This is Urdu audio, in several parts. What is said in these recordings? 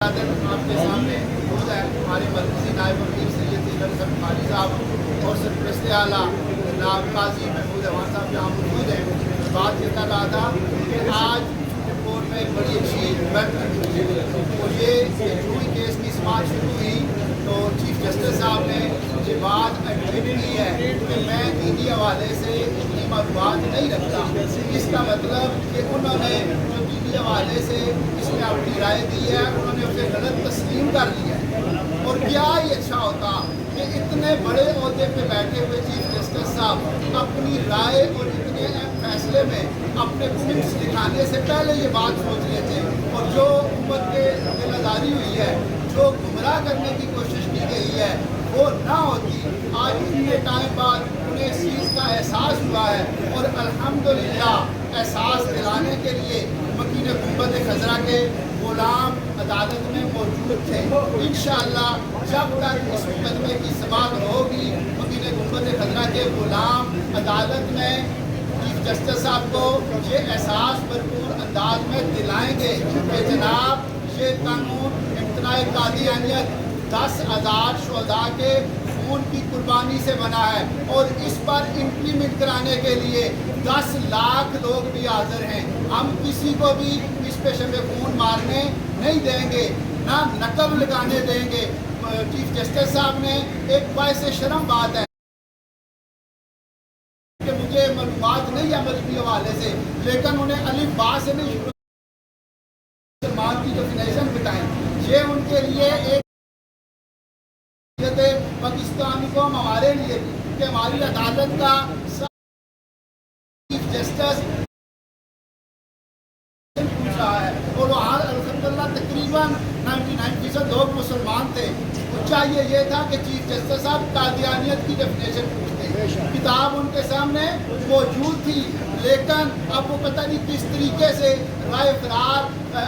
آپ کے سامنے موجود ہے ہمارے مرکزی نائب وکیل سید اصغر بخاری صاحب اور سرپرست اعلیٰ جناب قاضی محمود امان صاحب یہاں موجود ہیں۔ بات یہ کر رہا تھا کہ آج سپریم کورٹ میں ایک بڑی اچھی بات اور یہ جوئی کیس کی سماعت شروع ہوئی تو چیف جسٹس صاحب نے یہ بات ایڈمٹ کی ہے کہ میں دینی حوالے سے اتنی معلومات نہیں رکھتا۔ اس کا مطلب کہ انہوں نے جو دینی حوالے سے اس میں اپنی رائے دی ہے انہوں نے اسے غلط تسلیم کر لیا ہے۔ اور کیا ہی اچھا ہوتا کہ اتنے بڑے عہدے پہ بیٹھے ہوئے چیف جسٹس صاحب اپنی رائے اور اتنے اہم فیصلے میں اپنے پوائنٹس دکھانے سے پہلے یہ بات سوچ لیتے اور جو امت کے دل آزاری ہوئی ہے، جو گمراہ کرنے کی کوشش کی گئی ہے وہ نہ ہوتی۔ آج اتنے ٹائم بعد انہیں اس چیز کا احساس ہوا ہے اور الحمدللہ احساس دلانے کے لیے مکین گنبد خضرا کے غلام عدالت میں موجود تھے۔ انشاءاللہ جب تک اس مقدمے کی سماعت ہوگی مکین گنبد خضرا کے غلام عدالت میں چیف جسٹس صاحب کو یہ احساس بھرپور انداز میں دلائیں گے کہ جناب یہ قانون امتناع قادیانیت 10,000 شہداء کے خون کی قربانی سے بنا ہے اور اس پر امپلیمنٹ کرانے کے لیے 10 لاکھ لوگ بھی حاضر ہیں۔ ہم کسی کو بھی اس پہ شب خون مارنے نہیں دیں گے، نہ نقب لگانے دیں گے۔ چیف جسٹس صاحب نے ایک باعث شرم بات ہے کہ مجھے معلومات نہیں ہے مذہبی حوالے سے، لیکن انہیں الف با سے نہیں شروع مسلمان کی ڈیفینیشن بتائیں۔ یہ ان کے لیے ایک پاکستانی قوم ہمارے لیے کہ ہماری عدالت کا چیف جسٹس پوچھ رہا ہے اور وہاں الحمدللہ تقریباً 99% لوگ مسلمان تھے۔ چاہیے یہ تھا کہ چیف جسٹس صاحب قادیانیت کی ڈیفینیشن پوچھتے، کتاب ان کے سامنے موجود تھی، لیکن اب وہ پتہ نہیں کس طریقے سے رائے فرار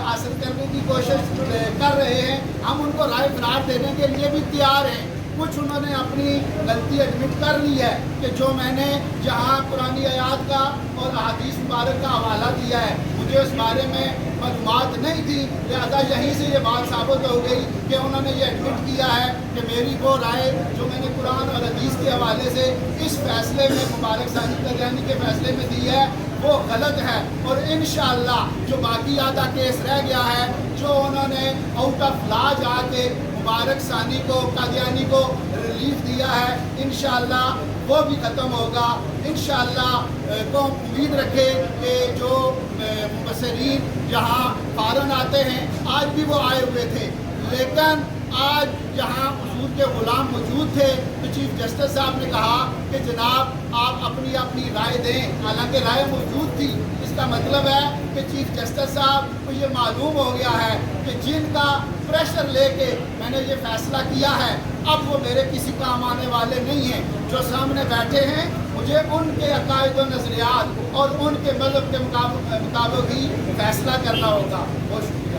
حاصل کرنے کی کوشش کر رہے ہیں۔ ہم ان کو رائے فرار دینے کے لیے بھی تیار ہیں۔ کچھ انہوں نے اپنی غلطی ایڈمٹ کر لی ہے کہ جو میں نے جہاں قرآنی آیات کا اور احادیث مبارک کا حوالہ دیا ہے مجھے اس بارے میں معلومات نہیں تھی، لہذا یہیں سے یہ بات ثابت ہو گئی کہ انہوں نے یہ ایڈمٹ کیا ہے کہ میری وہ رائے جو میں نے قرآن اور حدیث کے حوالے سے اس فیصلے میں مبارک ثانی قادیانی کے فیصلے میں دی ہے وہ غلط ہے۔ اور انشاءاللہ جو باقی آدھا کیس رہ گیا ہے جو انہوں نے آؤٹ آف لا جا کے مبارک ثانی کو قادیانی کو ریلیف دیا ہے انشاءاللہ وہ بھی ختم ہوگا۔ انشاءاللہ کو امید رکھے کہ جو مبصرین یہاں فارن آتے ہیں آج بھی وہ آئے ہوئے تھے، لیکن آج یہاں حضور کے غلام موجود تھے تو چیف جسٹس صاحب نے کہا کہ جناب آپ اپنی رائے دیں، حالانکہ رائے موجود تھی۔ اس کا مطلب ہے کہ چیف جسٹس صاحب کو یہ معلوم ہو گیا ہے کہ جن کا پریشر لے کے میں نے یہ فیصلہ کیا ہے اب وہ میرے کسی کام آنے والے نہیں ہیں۔ جو سامنے بیٹھے ہیں مجھے ان کے عقائد و نظریات اور ان کے مذہب کے مطابق ہی فیصلہ کرنا ہوگا۔ بہت شکریہ۔